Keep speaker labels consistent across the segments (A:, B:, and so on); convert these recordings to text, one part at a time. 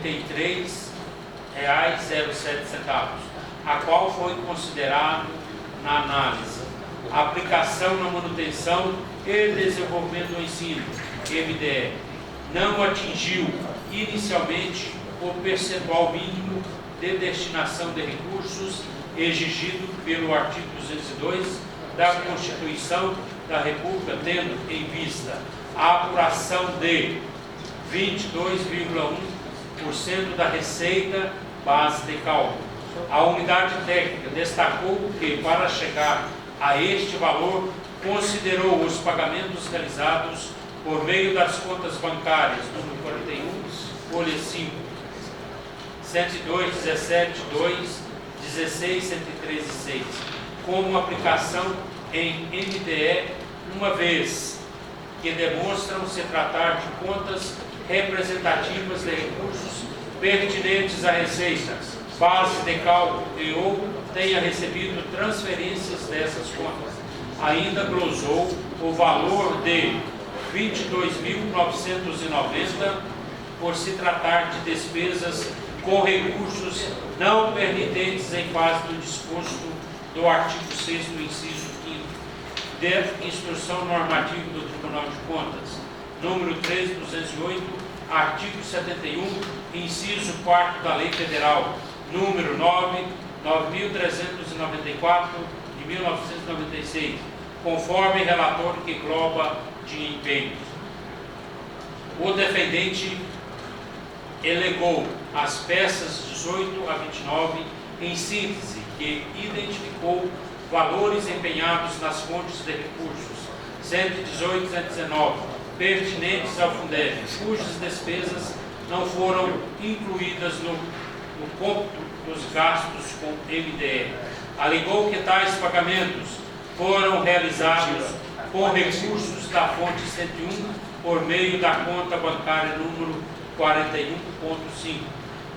A: R$33,07, a qual foi considerado na análise. A aplicação na manutenção e desenvolvimento do ensino, MDE, não atingiu inicialmente o percentual mínimo de destinação de recursos exigido pelo artigo 202 da Constituição da República, tendo em vista a apuração de 22,1% da receita base de cálculo. A unidade técnica destacou que, para chegar a este valor, considerou os pagamentos realizados por meio das contas bancárias, número 41, folha 5, 102, 17, 2, 16, 113 e 6, como aplicação em MDE, uma vez que demonstram se tratar de contas representativas de recursos pertinentes à receita, base de cálculo e ou tenha recebido transferências dessas contas. Ainda glosou o valor de R$ 22.990 por se tratar de despesas com recursos não permitentes em face do disposto do artigo 6º, inciso 5º, de Instrução Normativa do Tribunal de Contas, número 3.208, artigo 71, inciso 4º da Lei Federal, número 9.394, de 1996, conforme relatório que engloba de empenho. O defendente elegou as peças 18 a 29, em síntese, que identificou valores empenhados nas fontes de recursos 118 e 119, pertinentes ao Fundeb, cujas despesas não foram incluídas no cômputo dos gastos com MDE. Alegou que tais pagamentos foram realizados com recursos da fonte 101 por meio da conta bancária número 41.5,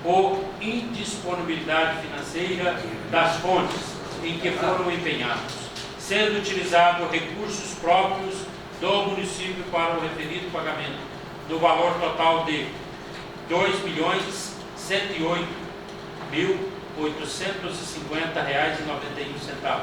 A: por indisponibilidade financeira das fontes em que foram empenhados, sendo utilizados recursos próprios do município para o referido pagamento, do valor total de R$ 2.108.850,91.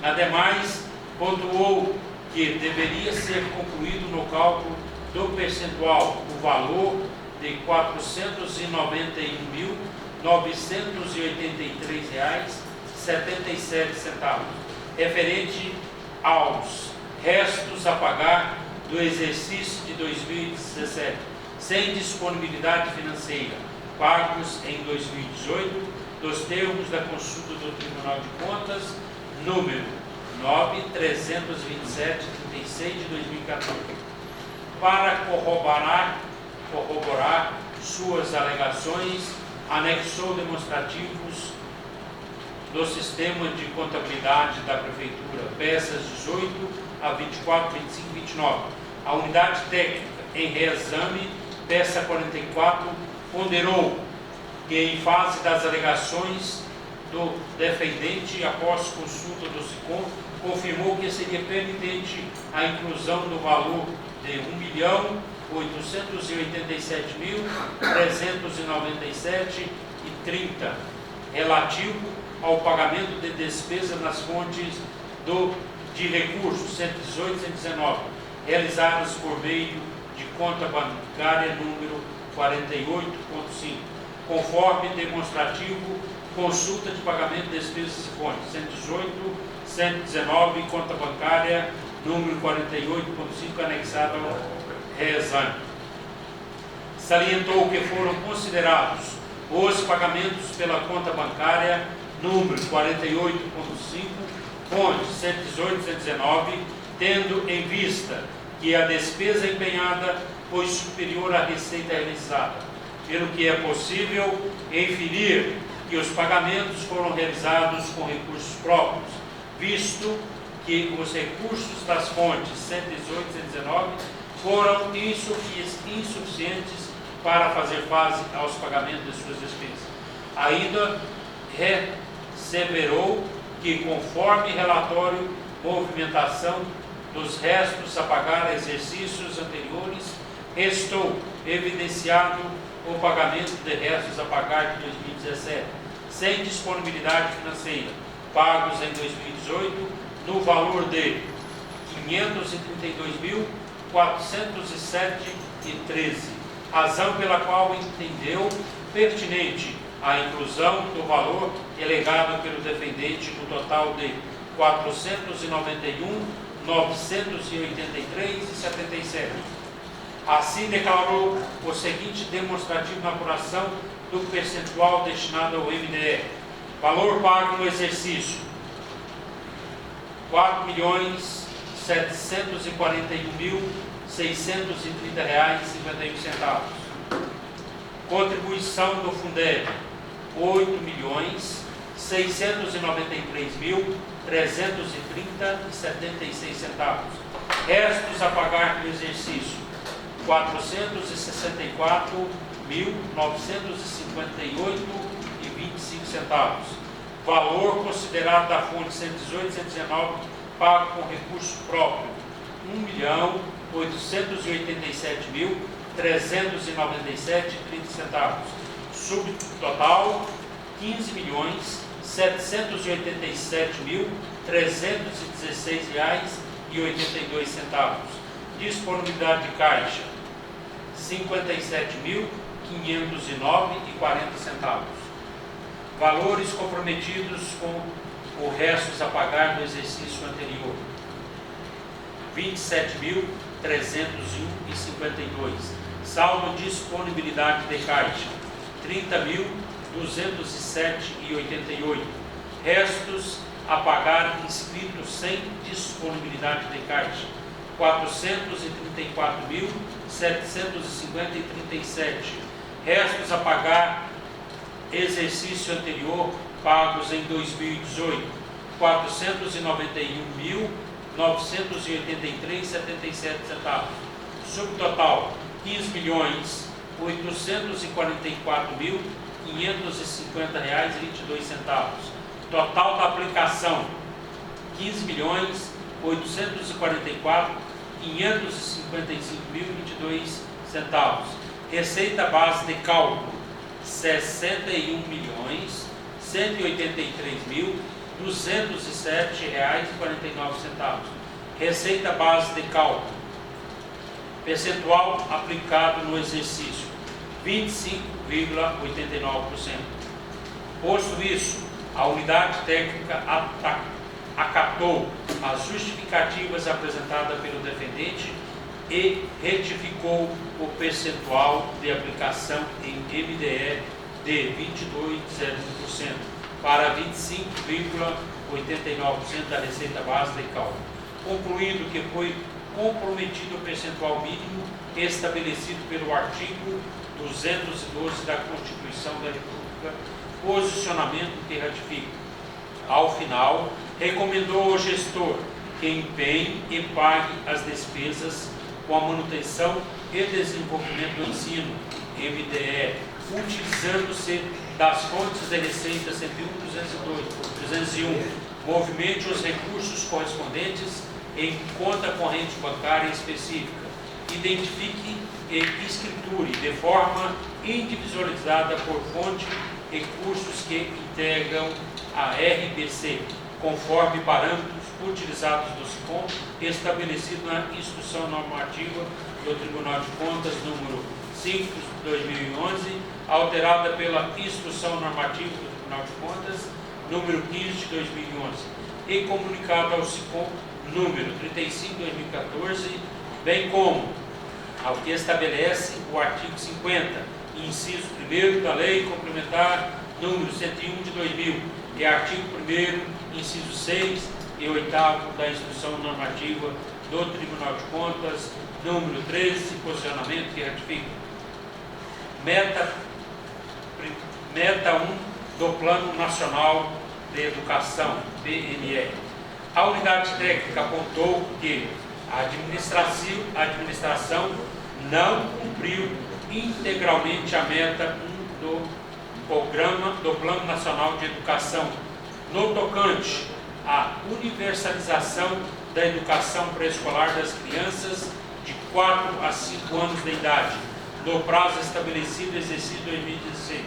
A: Ademais, pontuou que deveria ser concluído no cálculo do percentual o valor de R$ 491.983,77, referente aos restos a pagar do exercício de 2017, sem disponibilidade financeira, pagos em 2018, dos termos da consulta do Tribunal de Contas, número 9.327/36 de 2014. Para corroborar suas alegações, anexou demonstrativos do sistema de contabilidade da Prefeitura, peças 18 a 24, 25 e 29. A unidade técnica, em reexame, peça 44, ponderou que, em face das alegações do defendente, após consulta do SICOM, confirmou que seria permitente a inclusão do valor de R$ 1.887.397,30, relativo ao pagamento de despesas nas fontes de recursos 118 e 119, realizadas por meio de conta bancária número 48.5, conforme demonstrativo, consulta de pagamento de despesas e fontes 118, 119, conta bancária número 48.5, anexada ao reexame. Salientou que foram considerados os pagamentos pela conta bancária número 48.5, fonte 118 e 119, tendo em vista que a despesa empenhada foi superior à receita realizada, pelo que é possível inferir que os pagamentos foram realizados com recursos próprios, visto que os recursos das fontes 118 e 119 foram insuficientes para fazer face aos pagamentos de suas despesas. Ainda resseverou que, conforme relatório movimentação dos restos a pagar a exercícios anteriores, restou evidenciado o pagamento de restos a pagar de 2017, sem disponibilidade financeira, pagos em 2018, no valor de R$ 532.407,13, razão pela qual entendeu pertinente a inclusão do valor delegado pelo defendente no total de R$ 491.983,77. Assim declarou o seguinte demonstrativo na apuração do percentual destinado ao MDE. Valor pago no exercício: R$ 4.741.630,51. Contribuição do Fundeb: R$ 8.693.330,76. Restos a pagar no exercício: R$ 464.958,25. Valor considerado da fonte 118.119, pago com recurso próprio: R$ 1.887.397,30. Subtotal: R$ 15.787.316,82. Disponibilidade de caixa: R$ 57.509,40. Valores comprometidos com o restos a pagar no exercício anterior: R$ 27.301,52. Saldo disponibilidade de caixa: R$ 30.207,88. Restos a pagar inscritos sem disponibilidade de caixa: R$ 434.750,37. Restos a pagar exercício anterior pagos em 2018: R$ 491.983,77. Subtotal: R$ 15.844.550,22. Total da aplicação: R$ 15.844.555,22. Receita base de cálculo: R$ 61.183.207,49. Receita base de cálculo: percentual aplicado no exercício: 25,89%. Posto isso, a unidade técnica acatou as justificativas apresentadas pelo defendente e retificou o percentual de aplicação em MDE de 22,01% para 25,89% da receita base de cálculo, concluindo que foi comprometido o percentual mínimo estabelecido pelo artigo 212 da Constituição da República, posicionamento que ratifica. Ao final, recomendou ao gestor que empenhe e pague as despesas com a manutenção e desenvolvimento do ensino, MDE, utilizando-se das fontes de receita 101.202.201, movimente os recursos correspondentes em conta corrente bancária específica, identifique e escriture de forma individualizada por fonte recursos que integram a RBC, conforme parâmetros utilizados do SICOM, estabelecido na Instrução Normativa do Tribunal de Contas número 5 de 2011, alterada pela Instrução Normativa do Tribunal de Contas número 15 de 2011, e comunicado ao SICOM número 35 de 2014, bem como ao que estabelece o artigo 50, inciso 1º da Lei Complementar número 101 de 2000 e artigo 1º, inciso 6 e 8º da Instrução Normativa do Tribunal de Contas número 13, posicionamento que ratifica. Meta 1 do Plano Nacional de Educação, PNE. A unidade técnica apontou que a administração não cumpriu integralmente a meta 1 do Plano Nacional de Educação, no tocante à universalização da educação pré-escolar das crianças de 4 a 5 anos de idade, do prazo estabelecido exercício 2016,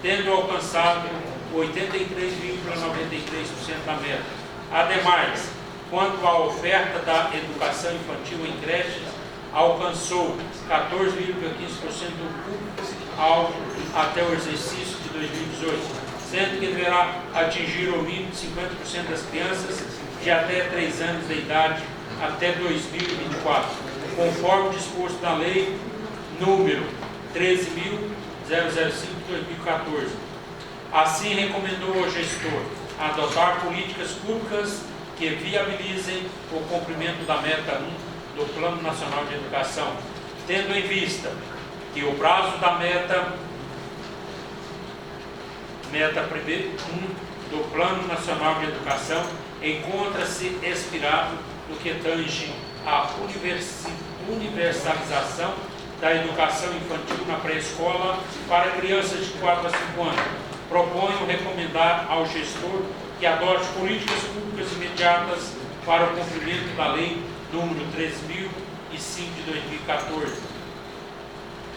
A: tendo alcançado 83,93% da meta. Ademais, quanto à oferta da educação infantil em creches, alcançou 14,15% do público-alvo até o exercício de 2018, sendo que deverá atingir o mínimo de 50% das crianças de até 3 anos de idade até 2024, conforme disposto na Lei número 13.005/2014. Assim, recomendou ao gestor adotar políticas públicas que viabilizem o cumprimento da meta 1 do Plano Nacional de Educação, tendo em vista que o prazo da meta 1 do Plano Nacional de Educação encontra-se expirado no que tange à universalização da educação infantil na pré-escola para crianças de 4 a 5 anos. Proponho recomendar ao gestor que adote políticas públicas imediatas para o cumprimento da Lei número 13.005 de 2014.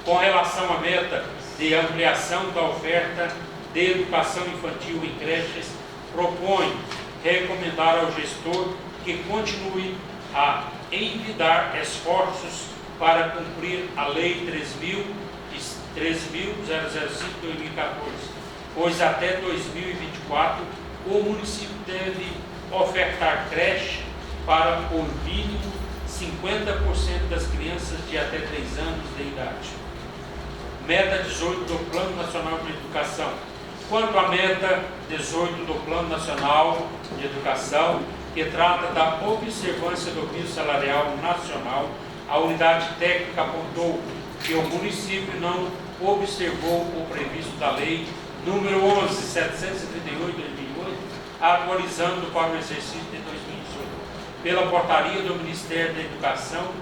A: Com relação à meta de ampliação da oferta de educação infantil em creches, proponho recomendar ao gestor que continue a envidar esforços para cumprir a Lei 13.005/2014, pois até 2024 o município deve ofertar creche para o mínimo 50% das crianças de até 3 anos de idade. Meta 18 do Plano Nacional de Educação. Quanto à meta 18 do Plano Nacional de Educação, que trata da observância do piso salarial nacional, a unidade técnica apontou que o município não observou o previsto da Lei número 11.738/2008, atualizando para o exercício de 2018, pela portaria do Ministério da Educação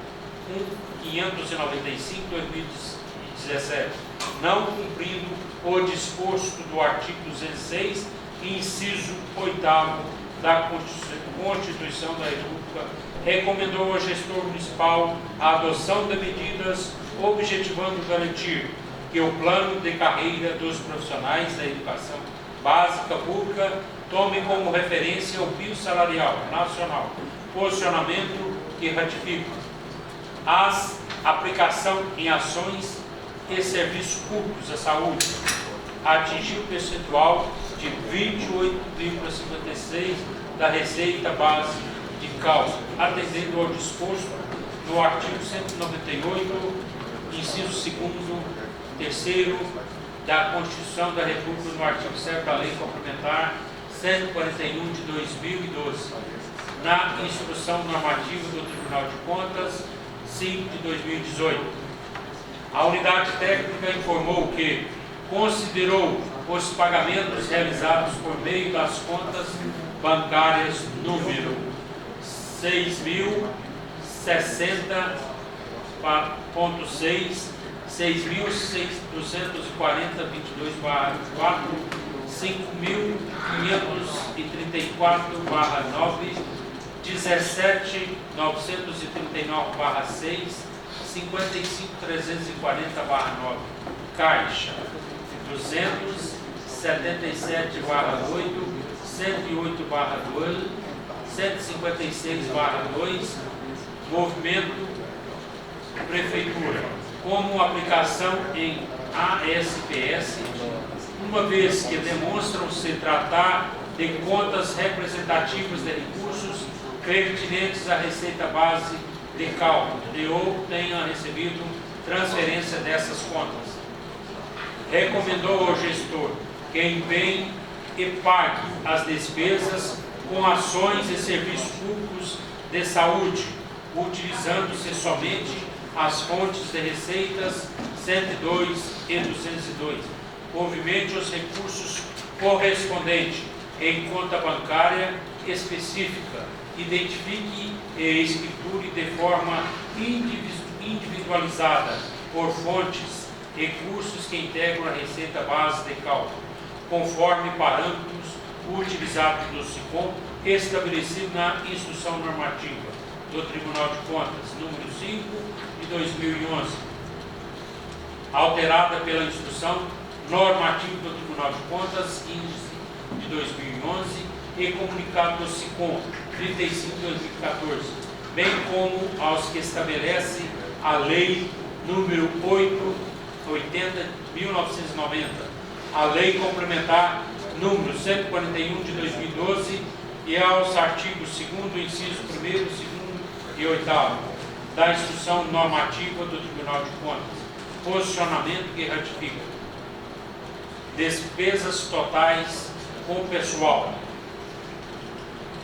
A: 595/2017, não cumprindo o disposto do artigo 206, inciso 8º da Constituição da República, recomendou ao gestor municipal a adoção de medidas objetivando garantir que o plano de carreira dos profissionais da educação básica pública tome como referência o piso salarial nacional, posicionamento que ratifica a aplicação em ações e serviços públicos à saúde, atingiu o percentual de 28,56% da receita base de cálculo, atendendo ao disposto no artigo 198, inciso 2º, 3º da Constituição da República, no artigo 7 da Lei Complementar 141 de 2012, na Instrução Normativa do Tribunal de Contas 5 de 2018. A unidade técnica informou que considerou os pagamentos realizados por meio das contas bancárias número 6.060.6, 6.240.22/4, 5.534/9, 17.939/6, 55.340/9. Caixa 277/8, 108/2, 156/2. Movimento Prefeitura. Como aplicação em ASPS, uma vez que demonstram se tratar de contas representativas de recursos pertinentes à receita base de cálculo ou tenha recebido transferência dessas contas. Recomendou ao gestor que empenhe e pague as despesas com ações e serviços públicos de saúde, utilizando-se somente as fontes de receitas 102 e 202. Movimente os recursos correspondentes em conta bancária específica, identifique e escriture de forma individualizada por fontes recursos que integram a receita base de cálculo, conforme parâmetros utilizados do SICOM, estabelecido na Instrução Normativa do Tribunal de Contas, número 5 de 2011. alterada pela Instrução Normativa do Tribunal de Contas, índice de 2011, e comunicado do SICOM 35 de 2014, bem como aos que estabelece a Lei número 880 de 1990, a Lei Complementar número 141 de 2012 e aos artigos 2º, inciso 1º, 2º e 8º da Instrução Normativa do Tribunal de Contas. Posicionamento que ratifica: despesas totais com pessoal.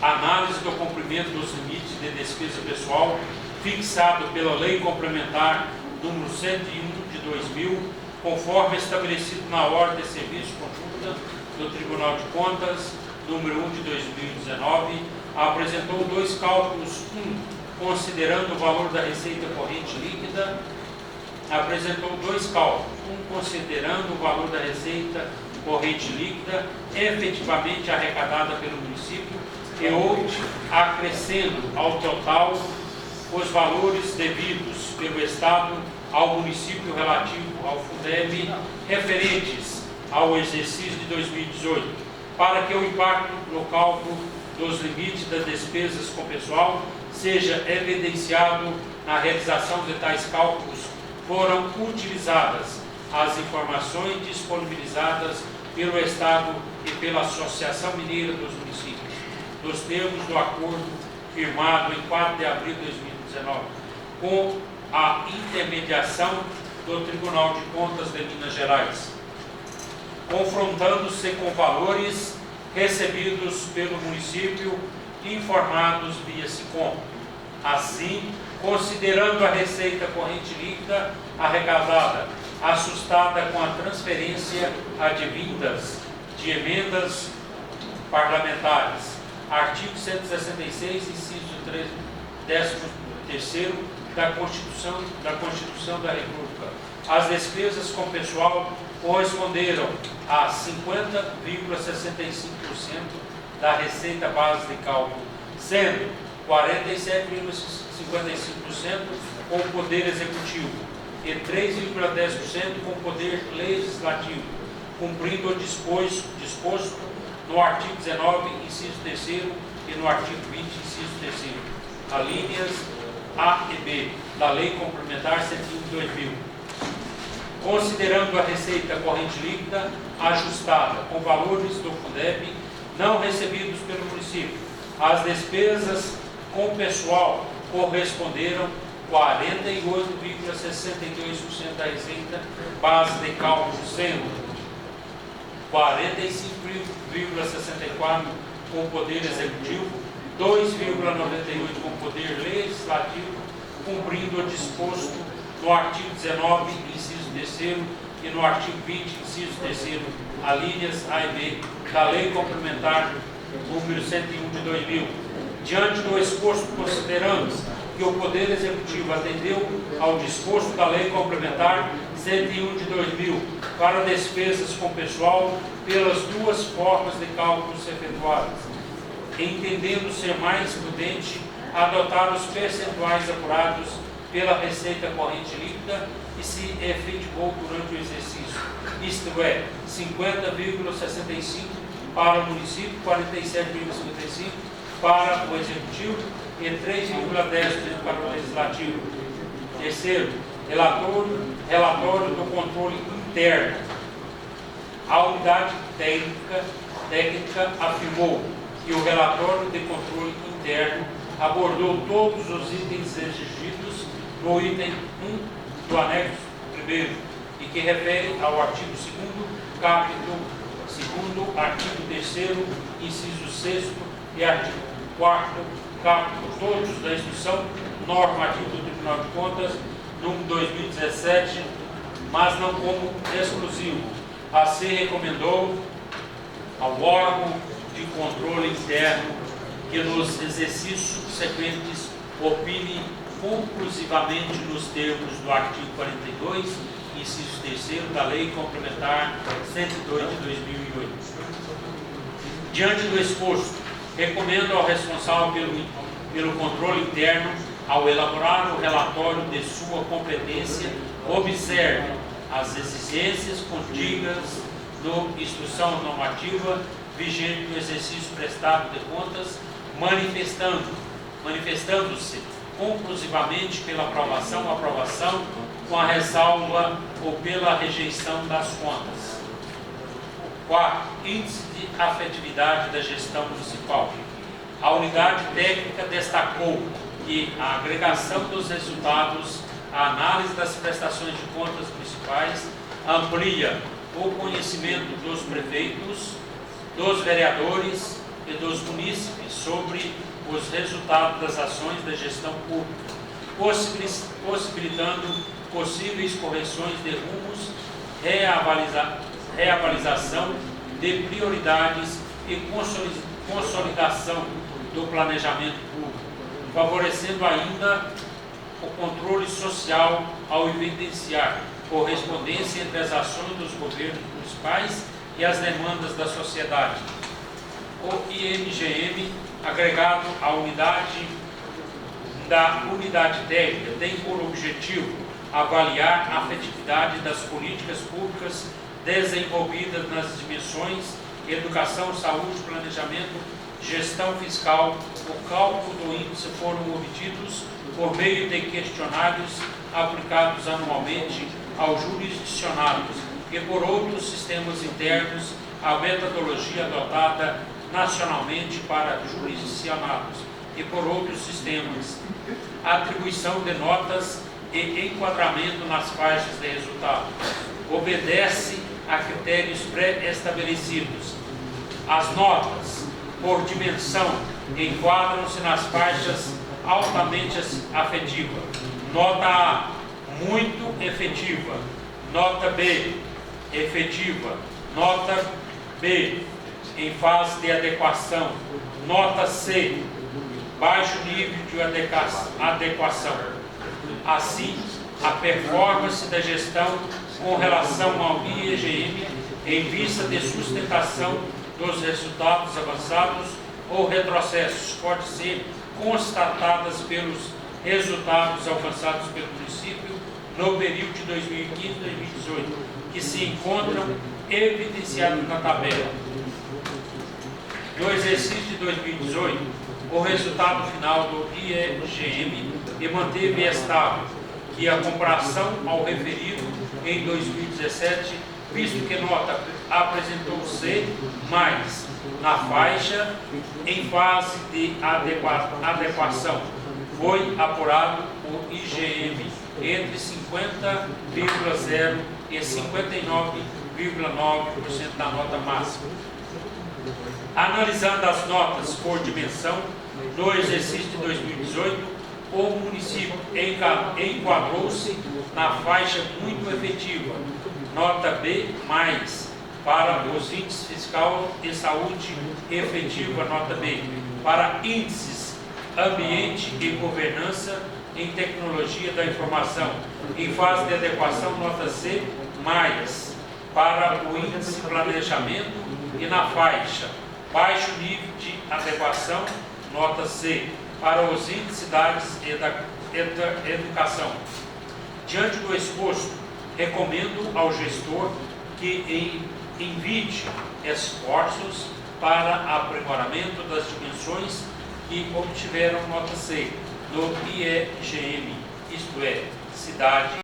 A: Análise do cumprimento dos limites de despesa pessoal fixado pela Lei Complementar número 101 de 2000, conforme estabelecido na Ordem de Serviço Conjunta do Tribunal de Contas número 1 de 2019, apresentou dois cálculos: considerando o valor da receita corrente líquida, considerando o valor da receita corrente líquida efetivamente arrecadada pelo município e outro acrescendo ao total os valores devidos pelo Estado ao município relativo ao Fundeb referentes ao exercício de 2018, para que o impacto no cálculo dos limites das despesas com pessoal seja evidenciado na realização de tais cálculos. Foram utilizadas as informações disponibilizadas pelo Estado e pela Associação Mineira dos Municípios, nos termos do acordo firmado em 4 de abril de 2019, com a intermediação do Tribunal de Contas de Minas Gerais, confrontando-se com valores recebidos pelo município informados via SICOM. Assim, considerando a receita corrente líquida arrecadada, assustada com a transferência advindas de emendas parlamentares, artigo 166, inciso 13º da Constituição da República, as despesas com pessoal corresponderam a 50,65% da receita base de cálculo, sendo 47,55% com o Poder Executivo e 3,10% com o Poder Legislativo, cumprindo o disposto no artigo 19, inciso 3º e no artigo 20, inciso 3º, alíneas A e B da Lei Complementar 101 de 2000. Considerando a receita corrente líquida ajustada com valores do Fundeb não recebidos pelo município, as despesas com pessoal corresponderam 48,62% da receita base de cálculo, sendo 45,64% com o Poder Executivo, 2,98% com o Poder Legislativo, cumprindo o disposto no artigo 19, inciso 3º, e no artigo 20, inciso 3º, alíneas A e B da Lei Complementar número 101 de 2000. Diante do exposto, considerando que o Poder Executivo atendeu ao disposto da Lei Complementar 101 de 2000 para despesas com pessoal pelas duas formas de cálculos efetuadas, entendendo ser mais prudente adotar os percentuais apurados pela receita corrente líquida que se efetivou durante o exercício, isto é, 50,65% para o município, 47,55% para o Executivo e 3,10% para o Legislativo. Terceiro, relatório do controle interno. A unidade técnica afirmou que o relatório de controle interno abordou todos os itens exigidos no item 1 do anexo 1º e que refere ao artigo 2º, capítulo 2º, artigo 3º, inciso 6º e artigo 4º, capítulo todos da Instrução Normativa do Tribunal de Contas, número 2017, mas não como exclusivo. Assim recomendou ao órgão de controle interno que nos exercícios subsequentes opine conclusivamente nos termos do artigo 42, inciso 3º da Lei Complementar 102 de 2008. Diante do exposto, recomendo ao responsável pelo controle interno, ao elaborar o relatório de sua competência, observe as exigências contidas na instrução normativa vigente no exercício prestado de contas, manifestando-se conclusivamente pela aprovação com a ressalva ou pela rejeição das contas. 4. Índice de afetividade da gestão municipal. A unidade técnica destacou que a agregação dos resultados, a análise das prestações de contas municipais amplia o conhecimento dos prefeitos, dos vereadores e dos munícipes sobre os resultados das ações da gestão pública, possibilitando possíveis correções de rumos, reavaliação de prioridades e consolidação do planejamento público, favorecendo ainda o controle social ao evidenciar correspondência entre as ações dos governos municipais e as demandas da sociedade. O IMGM, agregado à unidade técnica, tem por objetivo avaliar a efetividade das políticas públicas desenvolvidas nas dimensões educação, saúde, planejamento, gestão fiscal. O cálculo do índice foram obtidos por meio de questionários aplicados anualmente aos jurisdicionados e por outros sistemas internos, a metodologia adotada nacionalmente para jurisdicionados e por outros sistemas, atribuição de notas e enquadramento nas faixas de resultado. Obedece a critérios pré-estabelecidos. As notas, por dimensão, enquadram-se nas faixas altamente afetiva. Nota A, muito efetiva. Nota B, efetiva. Nota B, em fase de adequação. Nota C, baixo nível de adequação. Assim, a performance da gestão com relação ao IEGM em vista de sustentação dos resultados avançados ou retrocessos pode ser constatadas pelos resultados alcançados pelo município no período de 2015 e 2018, que se encontram evidenciados na tabela. No exercício de 2018, o resultado final do IEGM manteve estável, que a comparação ao referido em 2017, visto que nota apresentou C+, na faixa, em fase de adequação, foi apurado o IGM entre 50,0% e 59,9% da nota máxima. Analisando as notas por dimensão, no exercício de 2018, o município enquadrou-se na faixa muito efetiva, nota B+, para os índices fiscal e saúde efetiva, nota B, para índices ambiente e governança em tecnologia da informação, em fase de adequação, nota C+, para o índice planejamento e na faixa baixo nível de adequação, nota C, para os índices cidades e da educação. Diante do exposto, recomendo ao gestor que invite esforços para aprimoramento das dimensões que obtiveram nota C no IEGM, isto é, cidade